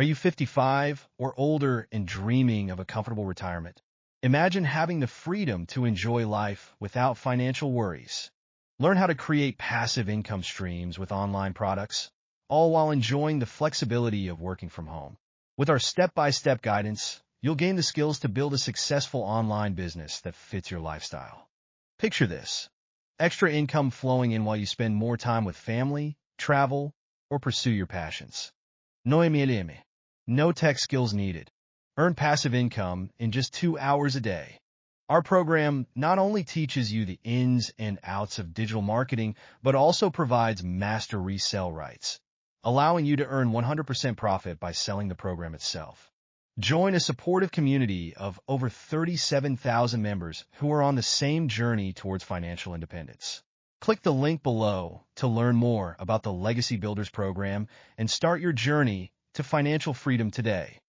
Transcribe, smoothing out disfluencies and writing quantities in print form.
Are you 55 or older and dreaming of a comfortable retirement? Imagine having the freedom to enjoy life without financial worries. Learn how to create passive income streams with online products, all while enjoying the flexibility of working from home. With our step-by-step guidance, you'll gain the skills to build a successful online business that fits your lifestyle. Picture this: extra income flowing in while you spend more time with family, travel, or pursue your passions. No MLM. No tech skills needed. Earn passive income in just 2 hours a day. Our program not only teaches you the ins and outs of digital marketing, but also provides Master Resell Rights, allowing you to earn 100% profit by selling the program itself. Join a supportive community of over 37,000 members who are on the same journey towards financial independence. Click the link below to learn more about the Legacy Builders program and start your journey to financial freedom today.